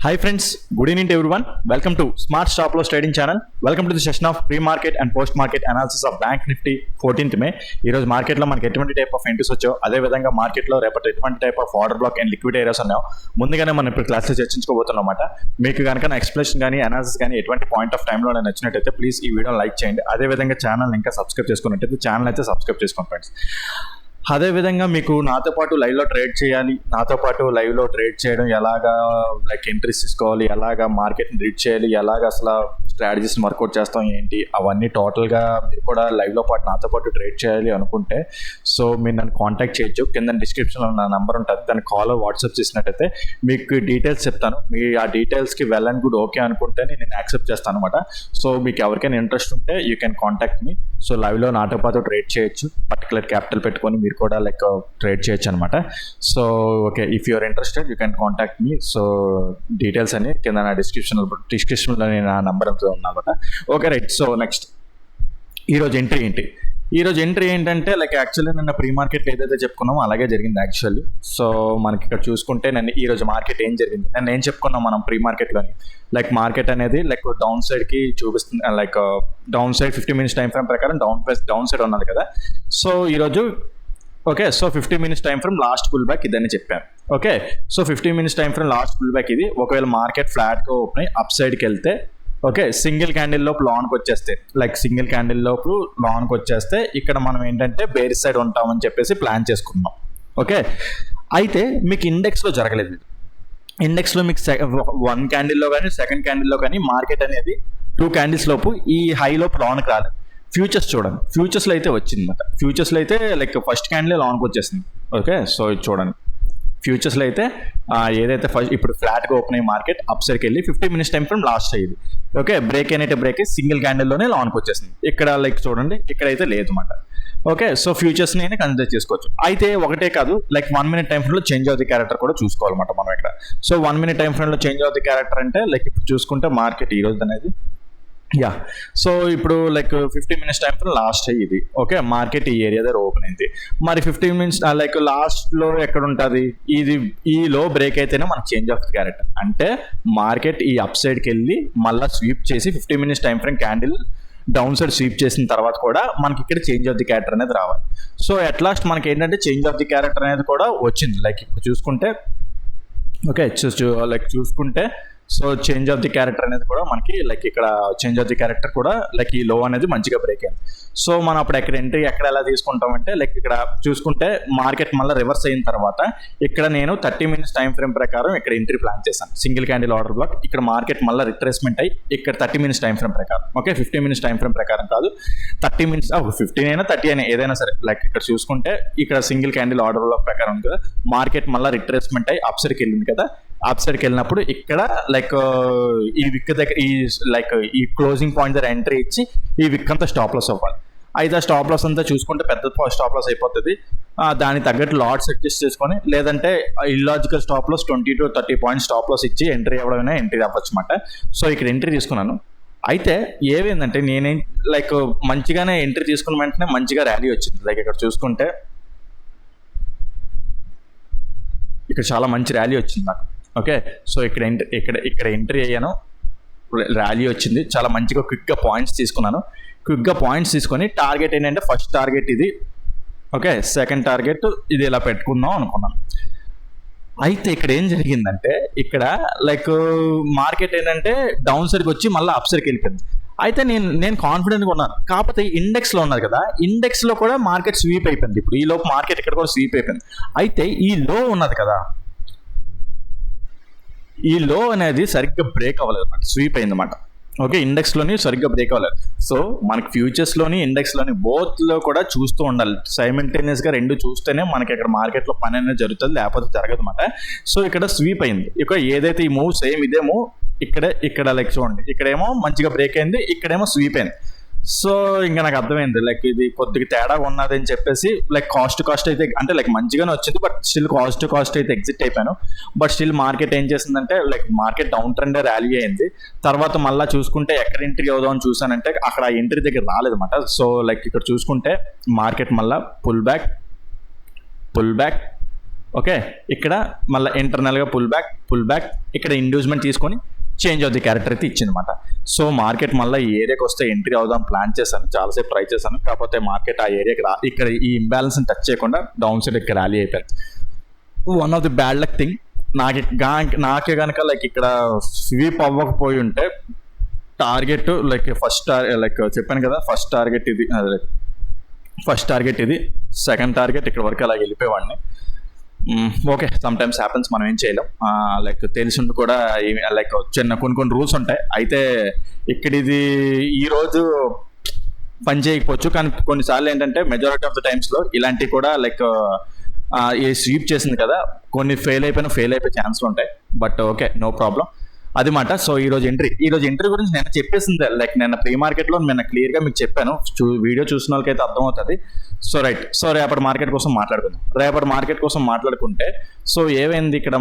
Hi friends, good evening to everyone. Welcome to Smart Stop Loss Trading Channel. Welcome to the session of pre-market and post-market analysis of Bank Nifty 14th May. ఈ రోజు మార్కెట్లో మనకి ఎటువంటి type of entries వచ్చాయో అదే విధంగా మార్కెట్లో రేపటి ఎటువంటి type of order black and liquid areas ఉన్నాయో ముందుగానే మనం ఇప్పుడు క్లాస్లో చర్చించుకోబోతున్నాం అన్నమాట. మీకు కనుక నా ఎక్స్ప్లెనేషన్ కానీ అనాలిసిస్ కానీ ఎటువంటి పాయింట్ ఆఫ్ టైంలో నేను నచ్చినట్టయితే ప్లీజ్ ఈ వీడియో లైక్ చేయండి. అదే విధంగా ఛానల్ ఇంకా సబ్స్క్రైబ్ చేసుకున్నట్టయితే ఛానల్ అయితే సబ్స్క్రైబ్ చేసుకోండి ఫ్రెండ్స్. అదేవిధంగా మీకు నాతో పాటు లైవ్లో ట్రేడ్ చేయాలి, నాతో పాటు లైవ్లో ట్రేడ్ చేయడం ఎలాగా, లైక్ ఎంట్రీస్ తీసుకోవాలి, ఎలాగా మార్కెట్ని రీడ్ చేయాలి, ఎలాగ అసలు స్ట్రాటజీస్ని వర్కౌట్ చేస్తాం ఏంటి, అవన్నీ టోటల్గా మీరు కూడా లైవ్లో పాటు నాతో పాటు ట్రేడ్ చేయాలి అనుకుంటే సో మీరు నన్ను కాంటాక్ట్ చేయొచ్చు. కింద డిస్క్రిప్షన్లో నా నెంబర్ ఉంటుంది, దాన్ని కాల్ వాట్సాప్ చేసినట్టయితే మీకు డీటెయిల్స్ చెప్తాను. మీ ఆ డీటెయిల్స్కి వెల్ అండ్ గుడ్ ఓకే అనుకుంటే నేను యాక్సెప్ట్ చేస్తాను అనమాట. సో మీకు ఎవరికైనా ఇంట్రెస్ట్ ఉంటే you can contact me. So లైవ్లో నాతో పాటు ట్రేడ్ చేయొచ్చు, పర్టికులర్ క్యాపిటల్ పెట్టుకొని మీరు కూడా లైక్ ట్రేడ్ చేయొచ్చు అనమాట. So okay, if you're interested you can contact me. So details అని కింద నా డిస్క్రిప్షన్లో నా నెంబర్ అంతా ఉందన్నమాట. Okay right. సో నెక్స్ట్ ఈరోజు ఎంట్రీ ఏంటి? ఈరోజు ఎంట్రీ ఏంటంటే లైక్ యాక్చువల్లీ నిన్న ప్రీ మార్కెట్లో ఏదైతే చెప్పుకున్నామో అలాగే జరిగింది యాక్చువల్లీ. సో మనకి ఇక్కడ చూసుకుంటే నన్ను ఈరోజు మార్కెట్ ఏం జరిగింది, నన్ను ఏం చెప్పుకున్నాం మనం ప్రీ మార్కెట్లోని, లైక్ మార్కెట్ అనేది లైక్ డౌన్ సైడ్కి చూపిస్తుంది, like down side 50 minutes time frame ప్రకారం డౌన్ సైడ్ ఉన్నది కదా. సో ఈరోజు okay, so 50 minutes time frame last pull back ఇదని చెప్పాను. Okay, so 50 minutes time frame last pull back ఇది. ఒకవేళ మార్కెట్ ఫ్లాట్గా ఓపెన్ అయ్యి అప్ సైడ్కి వెళ్తే ఓకే, సింగిల్ క్యాండిల్ లోపు లాన్కి వచ్చేస్తే, లైక్ సింగిల్ క్యాండిల్ లోపు లాన్కి వచ్చేస్తే ఇక్కడ మనం ఏంటంటే బేర్ సైడ్ ఉంటామని చెప్పేసి ప్లాన్ చేసుకున్నాం. ఓకే, అయితే మీకు ఇండెక్స్లో జరగలేదు. ఇండెక్స్లో మీకు 1 క్యాండిల్లో కానీ సెకండ్ క్యాండిల్లో కానీ మార్కెట్ అనేది 2 candles లోపు ఈ హై లోపు లాన్కి రాలేదు. ఫ్యూచర్స్ చూడండి, ఫ్యూచర్స్లో అయితే వచ్చింది అనమాట. ఫ్యూచర్స్లో అయితే లైక్ ఫస్ట్ క్యాండిల్ లాన్కి వచ్చేసింది. ఓకే, సో ఇది చూడండి, ఫ్యూచర్స్లో అయితే ఏదైతే ఫస్ట్ ఇప్పుడు ఫ్లాట్గా ఓపెన్ అయ్యి మార్కెట్ అప్ సైడ్కి వెళ్ళి 50 minutes టైం ఫ్రమ్ లాస్ట్ అయ్యింది. ఓకే, బ్రేక్ అయినట్టే బ్రేక్ సింగిల్ క్యాండిల్లోనే లాన్కి వచ్చేసింది. ఇక్కడ లైక్ చూడండి, ఇక్కడైతే లేదు అనమాట. ఓకే, సో ఫ్యూచర్స్ని అయినా కన్సిడర్ చేసుకోవచ్చు. అయితే ఒకటే కాదు, లైక్ 1 minute టైం ఫ్రేమ్లో చేంజ్ ఆఫ్ ది క్యారెక్టర్ కూడా చూసుకోవాలన్నమాట మనం ఇక్కడ. సో 1 minute టైం ఫ్రేమ్లో చేంజ్ ఆఫ్ ది క్యారెక్టర్ అంటే లైక్ ఇప్పుడు చూసుకుంటే మార్కెట్ ఈ రోజు అనేది సో ఇప్పుడు like 50 minutes time frame last అయ్యింది. ఓకే, మార్కెట్ ఈ ఏరియా దగ్గర ఓపెన్ అయింది. మరి 15 minutes లైక్ లాస్ట్లో ఎక్కడ ఉంటుంది, ఇది ఈ లో బ్రేక్ అయితేనే మనకు చేంజ్ ఆఫ్ ది క్యారెక్టర్. అంటే మార్కెట్ ఈ అప్ సైడ్కి వెళ్ళి మళ్ళీ స్వీప్ చేసి 50 minutes time frame candle down side sweep చేసిన తర్వాత కూడా మనకి ఇక్కడ చేంజ్ ఆఫ్ ది క్యారెక్టర్ అనేది రావాలి. సో అట్ లాస్ట్ మనకి ఏంటంటే చేంజ్ ఆఫ్ ది క్యారెక్టర్ అనేది కూడా వచ్చింది. లైక్ ఇప్పుడు చూసుకుంటే ఓకే, లైక్ చూసుకుంటే so change of the character అనేది కూడా మనకి లైక్ ఇక్కడ చేంజ్ ఆఫ్ ది క్యారెక్టర్ కూడా లైక్ ఈ లో అనేది మంచిగా బ్రేక్ అయింది. సో మనం అప్పుడు ఎక్కడ ఎంట్రీ ఎక్కడ ఎలా తీసుకుంటామంటే లైక్ ఇక్కడ చూసుకుంటే మార్కెట్ మళ్ళీ రివర్స్ అయిన తర్వాత ఇక్కడ నేను 30 minutes టైం ఫ్రేమ్ ప్రకారం ఇక్కడ ఎంట్రీ ప్లాన్ చేశాను. సింగిల్ క్యాండిల్ ఆర్డర్ బ్లాక్, ఇక్కడ మార్కెట్ మళ్ళీ రిట్రేస్మెంట్ అయ్యి ఇక్కడ 30 minutes టైం ఫ్రేమ్ ప్రకారం, ఓకే 50 minutes టైం ఫ్రేమ్ ప్రకారం కాదు, 30 minutes 15 అయినా 30 అయినా ఏదైనా సరే, లైక్ ఇక్కడ చూసుకుంటే ఇక్కడ సింగిల్ క్యాండిల్ ఆర్డర్ బ్లాక్ ప్రకారం ఉంది కదా, మార్కెట్ మళ్ళీ రిట్రేస్మెంట్ అయ్యి అప్ సైడ్కి వెళ్ళింది కదా. అప్ సైడ్కి వెళ్ళినప్పుడు ఇక్కడ లైక్ ఈ విక్ దగ్గర ఈ లైక్ ఈ క్లోజింగ్ పాయింట్ దగ్గర ఎంట్రీ ఇచ్చి ఈ విక్ అంతా స్టాప్ లాస్ అవ్వాలి. అయితే ఆ స్టాప్ లాస్ అంతా చూసుకుంటే పెద్ద స్టాప్ లాస్ అయిపోతుంది. దానికి తగ్గట్టు లాట్స్ అడ్జస్ట్ చేసుకొని, లేదంటే illogical stop loss 20 to 30 points stop loss ఇచ్చి ఎంట్రీ అవ్వడమైనా ఎంట్రీ అవ్వచ్చు అనమాట. సో ఇక్కడ ఎంట్రీ తీసుకున్నాను. అయితే ఏమైందంటే నేనేం లైక్ మంచిగానే ఎంట్రీ తీసుకున్న వెంటనే మంచిగా ర్యాలీ వచ్చింది. లైక్ ఇక్కడ చూసుకుంటే ఇక్కడ చాలా మంచి ర్యాలీ వచ్చింది నాకు. ఓకే, సో ఇక్కడ ఎంట్రీ అయ్యాను, ర్యాలీ వచ్చింది, చాలా మంచిగా క్విక్గా పాయింట్స్ తీసుకున్నాను. క్విక్గా పాయింట్స్ తీసుకొని టార్గెట్ ఏంటంటే ఫస్ట్ టార్గెట్ ఇది, ఓకే సెకండ్ టార్గెట్ ఇది ఇలా పెట్టుకుందాం అనుకున్నాను. అయితే ఇక్కడ ఏం జరిగిందంటే ఇక్కడ లైక్ మార్కెట్ ఏంటంటే డౌన్ సైడ్కి వచ్చి మళ్ళీ అప్ సైడ్కి వెళ్ళిపోయింది. అయితే నేను కాన్ఫిడెంట్గా ఉన్నాను. కాకపోతే ఇండెక్స్లో ఉన్నది కదా, ఇండెక్స్లో కూడా మార్కెట్ స్వీప్ అయిపోయింది. ఇప్పుడు ఈ లోపు మార్కెట్ ఇక్కడ కూడా స్వీప్ అయిపోయింది. అయితే ఈ లో ఉన్నది కదా, ఈ లో అనేది సరిగ్గా బ్రేక్ అవ్వలేదు అనమాట, స్వీప్ అయింది అనమాట. ఓకే, ఇండెక్స్లోని సరిగ్గా బ్రేక్ అవ్వలేదు. సో మనకి ఫ్యూచర్స్లోని ఇండెక్స్లోని బోత్లో కూడా చూస్తూ ఉండాలి, సైమల్టేనియస్గా రెండు చూస్తేనే మనకి ఇక్కడ మార్కెట్లో పని అనేది జరుగుతుంది, లేకపోతే జరగదు అనమాట. సో ఇక్కడ స్వీప్ అయింది. ఇక ఏదైతే ఈ మూవ్ సేమ్ ఇదే మూవ్ ఇక్కడ లైక్ చూడండి, ఇక్కడేమో మంచిగా బ్రేక్ అయింది, ఇక్కడేమో స్వీప్ అయింది. సో ఇంకా నాకు అర్థమైంది లైక్ ఇది కొద్దిగా తేడా ఉన్నది అని చెప్పేసి లైక్ కాస్ట్ అయితే అంటే లైక్ మంచిగానే వచ్చింది, బట్ స్టిల్ కాస్ట్ అయితే ఎగ్జిట్ అయిపోయాను. బట్ స్టిల్ మార్కెట్ ఏం చేసిందంటే like market down trend rally అయింది. తర్వాత మళ్ళీ చూసుకుంటే ఎక్కడ ఎంట్రీ అవుదామని చూసానంటే అక్కడ ఆ ఎంట్రీ దగ్గర రాలేదన్నమాట. సో లైక్ ఇక్కడ చూసుకుంటే మార్కెట్ మళ్ళీ పుల్ బ్యాక్, ఓకే ఇక్కడ మళ్ళీ ఇంటర్నల్గా పుల్ పుల్ బ్యాక్, ఇక్కడ ఇండ్యూస్మెంట్ తీసుకొని చేంజ్ ఆఫ్ ది క్యారెక్టర్ అయితే ఇచ్చిందన్నమాట. సో మార్కెట్ మళ్ళీ ఈ ఏరియాకి వస్తే ఎంట్రీ అవుదాం ప్లాన్ చేశాను, చాలాసేపు ట్రై చేశాను. కాకపోతే మార్కెట్ ఆ ఏరియాకి ఇక్కడ ఈ ఇంబ్యాలెన్స్ని టచ్ చేయకుండా డౌన్ సైడ్ ఇక్కడ ర్యాలీ అయిపోయింది. One of the bad luck thing నాకే కనుక లైక్ ఇక్కడ స్వీప్ అవ్వకపోయి ఉంటే టార్గెట్ లైక్ లైక్ చెప్పాను కదా, ఫస్ట్ టార్గెట్ ఇది, సెకండ్ టార్గెట్ ఇక్కడ వరకు అలా వెళ్ళిపోయేవాడిని. ఓకే, సమ్ టైమ్స్ హ్యాపెన్స్, మనం ఏం చేయలేం. లైక్ తెలిసిండు కూడా లైక్ కొన్ని రూల్స్ ఉంటాయి. అయితే ఇక్కడ ఇది ఈరోజు పని చేయకపోవచ్చు, కానీ కొన్నిసార్లు ఏంటంటే మెజారిటీ ఆఫ్ ద టైమ్స్లో ఇలాంటివి కూడా లైక్ ఈ స్వీప్ చేసింది కదా, కొన్ని ఫెయిల్ అయిపోయే ఛాన్స్లు ఉంటాయి. బట్ ఓకే, నో ప్రాబ్లం, అది మాట. సో ఈరోజు ఎంట్రీ గురించి నేను చెప్పేసింది, లైక్ నేను ప్రీ మార్కెట్లో నేను క్లియర్గా మీకు చెప్పాను, వీడియో చూసిన వాళ్ళకైతే అర్థమవుతుంది. సో రైట్, సో రేపటి మార్కెట్ కోసం మాట్లాడుకుంటే సో ఏమైంది ఇక్కడ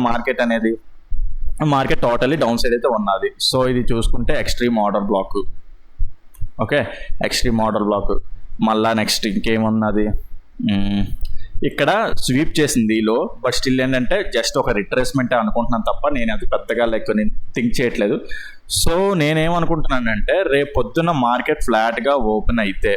మార్కెట్ టోటల్లీ డౌన్ సైడ్ అయితే ఉన్నది. సో ఇది చూసుకుంటే extreme order black, okay, extreme order black. మళ్ళా నెక్స్ట్ ఇంకేమున్నది, ఇక్కడ స్వీప్ చేసింది లో, బట్ స్టిల్ ఏంటంటే జస్ట్ ఒక రిట్రేస్మెంట్ అనుకుంటున్నాను తప్ప నేను అది పెద్దగా లైక్ నేను థింక్ చేయట్లేదు. సో నేనేమనుకుంటున్నానంటే రేపు పొద్దున్న మార్కెట్ ఫ్లాట్గా ఓపెన్ అయితే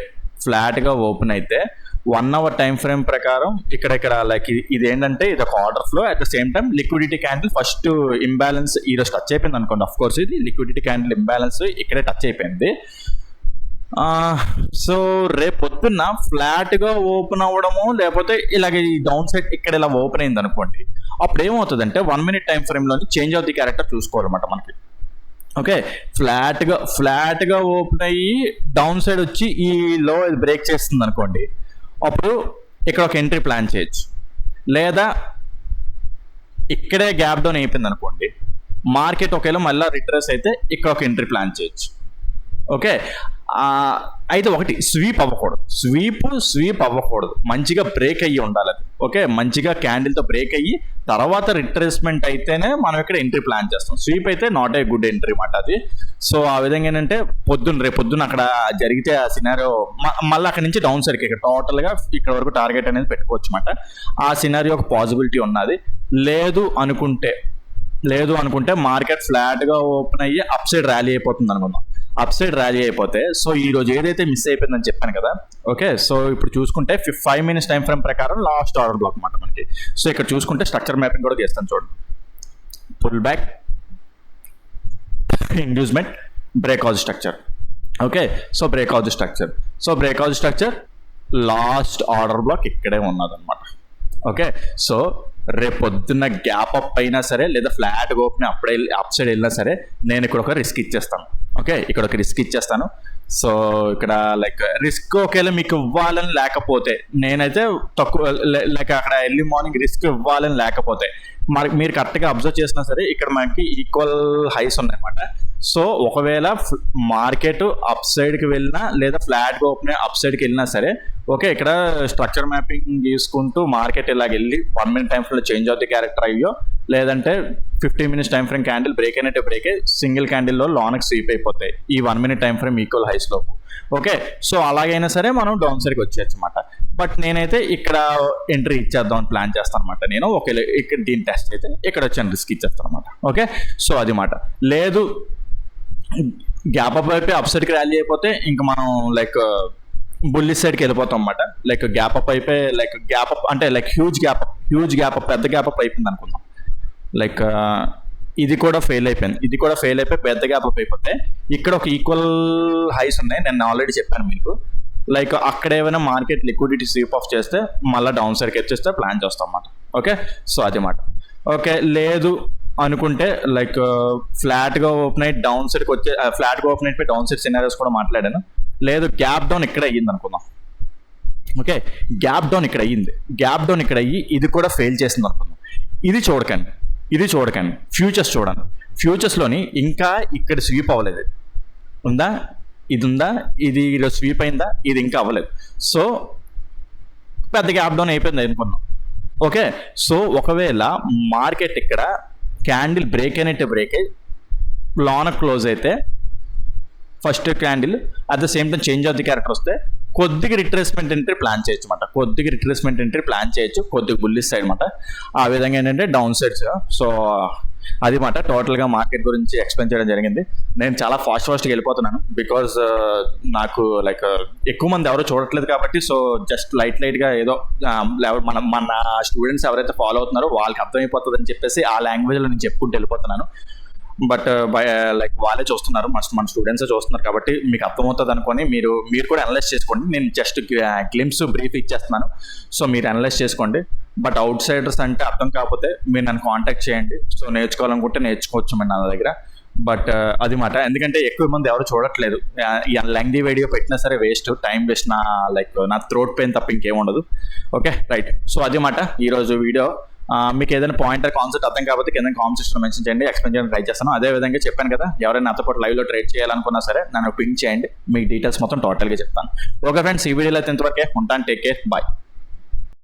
1 hour టైం ఫ్రేమ్ ప్రకారం ఇక్కడ లైక్ ఇది ఏంటంటే ఇది ఒక order flow, at the same time liquidity candle first imbalance ఈరోజు టచ్ అయిపోయింది అనుకోండి. అఫ్ కోర్స్ ఇది లిక్విడిటీ క్యాండిల్ ఇంబ్యాలెన్స్ ఇక్కడే టచ్ అయిపోయింది. సో రేపు పొద్దున్న ఫ్లాట్గా ఓపెన్ అవ్వడము, లేకపోతే ఇలాగ ఈ డౌన్ సైడ్ ఇక్కడ ఇలా ఓపెన్ అయింది అనుకోండి, అప్పుడు ఏమవుతుందంటే 1 minute టైం ఫ్రేమ్లోని చేంజ్ ఆఫ్ ది క్యారెక్టర్ చూసుకోవాలన్నమాట మనకి. ఓకే, ఫ్లాట్గా ఓపెన్ అయ్యి డౌన్ సైడ్ వచ్చి ఈ లో బ్రేక్ చేస్తుంది అనుకోండి, అప్పుడు ఇక్కడ ఒక ఎంట్రీ ప్లాన్ చేయొచ్చు. లేదా ఇక్కడే గ్యాప్ డౌన్ అయిపోయింది అనుకోండి, మార్కెట్ ఒకవేళ మళ్ళీ రిట్రేస్ అయితే ఇక్కడ ఒక ఎంట్రీ ప్లాన్ చేయొచ్చు. ఓకే, అయితే ఒకటి స్వీప్ అవ్వకూడదు, మంచిగా బ్రేక్ అయ్యి ఉండాలి అది. ఓకే, మంచిగా క్యాండిల్తో బ్రేక్ అయ్యి తర్వాత రిట్రేస్మెంట్ అయితేనే మనం ఇక్కడ ఎంట్రీ ప్లాన్ చేస్తాం. స్వీప్ అయితే నాట్ ఏ గుడ్ ఎంట్రీ మాట అది. సో ఆ విధంగా ఏంటంటే రేపు పొద్దున్న అక్కడ జరిగితే ఆ సినారియో మళ్ళీ అక్కడ నుంచి డౌన్ సైడ్కి ఇక్కడ టోటల్గా ఇక్కడ వరకు టార్గెట్ అనేది పెట్టుకోవచ్చు అన్నమాట. ఆ సినారియో ఒక పాసిబిలిటీ ఉన్నది. లేదు అనుకుంటే మార్కెట్ ఫ్లాట్గా ఓపెన్ అయ్యి అప్ సైడ్ ర్యాలీ అయిపోతుంది అనుకుందాం. అప్ సైడ్ ర్యాలీ అయిపోతే సో ఈ రోజు ఏదైతే మిస్ అయిపోయిందని చెప్పాను కదా. ఓకే, సో ఇప్పుడు చూసుకుంటే 5 minutes టైం ఫ్రేమ్ ప్రకారం లాస్ట్ ఆర్డర్ బ్లాక్ అన్నమాట మనకి. సో ఇక్కడ చూసుకుంటే స్ట్రక్చర్ మ్యాపింగ్ కూడా చేస్తాను చూడండి. Pull back, inducement, breakout structure. Okay, so breakout structure last order block ఇక్కడే ఉన్నదన్నమాట. ఓకే, సో రేపు పొద్దున్న గ్యాప్ అప్ అయినా సరే లేదా ఫ్లాట్ ఓపెన్ అప్పుడే అప్ సైడ్ వెళ్ళినా సరే నేను ఇక్కడ ఒక రిస్క్ ఇచ్చేస్తాను. ఓకే, ఇక్కడ ఒక రిస్క్ ఇచ్చేస్తాను. సో ఇక్కడ లైక్ రిస్క్ ఒకవేళ మీకు ఇవ్వాలని లేకపోతే, నేనైతే తక్కువ లైక్ అక్కడ ఎర్లీ మార్నింగ్ రిస్క్ ఇవ్వాలని లేకపోతే మీరు కరెక్ట్గా అబ్జర్వ్ చేసినా సరే ఇక్కడ మనకి ఈక్వల్ హైస్ ఉన్నాయన్నమాట. సో ఒకవేళ మార్కెట్ అప్ సైడ్కి వెళ్ళినా లేదా ఫ్లాట్గా ఓపెన్ అప్ సైడ్కి వెళ్ళినా సరే, ఓకే, ఇక్కడ స్ట్రక్చర్ మ్యాపింగ్ తీసుకుంటూ మార్కెట్ ఇలాగ వెళ్ళి 1 minute time frame change of the character అయ్యో, లేదంటే 15 minutes time frame candle break అయినట్టే బ్రేక్ అయ్యి సింగిల్ క్యాండిల్లో లాంగ్ స్వీప్ అయిపోతాయి ఈ 1 minute time frame equal highs లోపు. ఓకే, సో అలాగైనా సరే మనం డౌన్ సైడ్కి వచ్చేయచ్చు అనమాట. బట్ నేనైతే ఇక్కడ ఎంట్రీ ఇచ్చేద్దాం అని ప్లాన్ చేస్తాను అనమాట. నేను ఓకే ఇక్కడ దీన్ని టెస్ట్ అయితే ఇక్కడ వచ్చాను రిస్క్ ఇచ్చేస్తాను అనమాట. ఓకే, సో అది మాట. లేదు గ్యాప్ అప్ అయిపోయి అప్ సైడ్కి ర్యాలీ అయిపోతే ఇంకా మనం లైక్ బుల్లిష్ సైడ్కి వెళ్ళిపోతాం అన్నమాట. లైక్ గ్యాప్ అప్ అయిపోయి లైక్ గ్యాప్ అప్ అంటే లైక్ హ్యూజ్ గ్యాప్ అప్ పెద్ద గ్యాప్ అప్ అయిపోయింది అనుకుందాం. లైక్ ఇది కూడా ఫెయిల్ అయిపోయి పెద్ద గ్యాప్ అప్ అయిపోతే ఇక్కడ ఒక ఈక్వల్ హైస్ ఉన్నాయి, నేను ఆల్రెడీ చెప్పాను మీకు. లైక్ అక్కడ ఏమైనా మార్కెట్ లిక్విడిటీ స్వీప్ ఆఫ్ చేస్తే మళ్ళీ డౌన్ సైడ్కి వచ్చేస్తే ప్లాన్ చేస్తాం అన్నమాట. ఓకే, సో అది మాట. ఓకే, లేదు అనుకుంటే లైక్ ఫ్లాట్గా ఓపెన్ అయ్యి డౌన్ సైడ్కి వచ్చే ఫ్లాట్గా ఓపెన్ అయిపోయి డౌన్ సైడ్ సినారియోస్ కూడా మాట్లాడాను. లేదు గ్యాప్ డౌన్ ఇక్కడ అయ్యింది అనుకుందాం. ఓకే, గ్యాప్ డౌన్ ఇక్కడ అయ్యి ఇది కూడా ఫెయిల్ చేసింది అనుకుందాం. ఇది చూడకండి, ఫ్యూచర్స్ చూడండి. ఫ్యూచర్స్లోని ఇంకా ఇక్కడ స్వీప్ అవ్వలేదు, ఉందా, ఇది ఈరోజు స్వీప్ అయిందా, ఇది ఇంకా అవ్వలేదు. సో పెద్ద గ్యాప్ డౌన్ అయిపోయింది అనుకున్నాం. ఓకే, సో ఒకవేళ మార్కెట్ ఇక్కడ క్యాండిల్ బ్రేక్ అయినట్టే బ్రేక్ అయ్యి లాన్ క్లోజ్ అయితే first candle at the same time change of the character వస్తే కొద్దిగా రిట్రేస్మెంట్ ఎంట్రీ ప్లాన్ చేయొచ్చు అనమాట. కొద్దిగా బుల్లిష్ సైడ్ అనమాట. ఆ విధంగా ఏంటంటే డౌన్ సైడ్స్. సో అది మాట టోటల్గా మార్కెట్ గురించి ఎక్స్ప్లెయిన్ చేయడం జరిగింది. నేను చాలా ఫాస్ట్గా వెళ్ళిపోతున్నాను బికాజ్ నాకు లైక్ ఎక్కువ మంది ఎవరో చూడట్లేదు కాబట్టి, సో జస్ట్ లైట్గా ఏదో మన స్టూడెంట్స్ ఎవరైతే ఫాలో అవుతున్నారో వాళ్ళకి అర్థమైపోతుంది అని చెప్పేసి ఆ లాంగ్వేజ్లో నేను చెప్పుకుంటూ వెళ్ళిపోతున్నాను. బట్ లైక్ వాళ్ళే చూస్తున్నారు, మన స్టూడెంట్సే చూస్తున్నారు కాబట్టి మీకు అర్థమవుతుంది అనుకొని మీరు కూడా అనలైజ్ చేసుకోండి. నేను జస్ట్ గ్లిమ్స్ బ్రీఫ్ ఇచ్చేస్తున్నాను, సో మీరు అనలైజ్ చేసుకోండి. బట్ అవుట్ సైడర్స్ అంటే అర్థం కాకపోతే మీరు నన్ను కాంటాక్ట్ చేయండి. సో నేర్చుకోవాలనుకుంటే నేర్చుకోవచ్చు మీరు నా దగ్గర. బట్ అది మాట, ఎందుకంటే ఎక్కువ మంది ఎవరు చూడట్లేదు. లెంగ్దీ వీడియో పెట్టినా సరే వేస్ట్, టైం వేస్ట్, నా థ్రోట్ పెయిన్ తప్ప ఇంకేం ఉండదు. Okay right. సో అది మాట ఈరోజు వీడియో. మీకు ఏదైనా పాయింట్ కాన్సెప్ట్ అర్థం కాకపోతే కింద కామెంట్ సెక్షన్లో మెన్షన్ చేయండి, ఎక్స్ప్లెయిన్ చేయడానికి ట్రై చేస్తాను. అదే విధంగా చెప్పాను కదా, ఎవరైనా నాతో పాటు లైవ్లో ట్రేడ్ చేయాలనుకున్నా సరే నన్ను పింక్ చేయండి, మీ డీటెయిల్స్ మొత్తం టోటల్గా చెప్తాను. ఓకే ఫ్రెండ్స్, ఈ వీడియోలో అయితే ఇంతవరకే ఉంటాను. Take care, bye.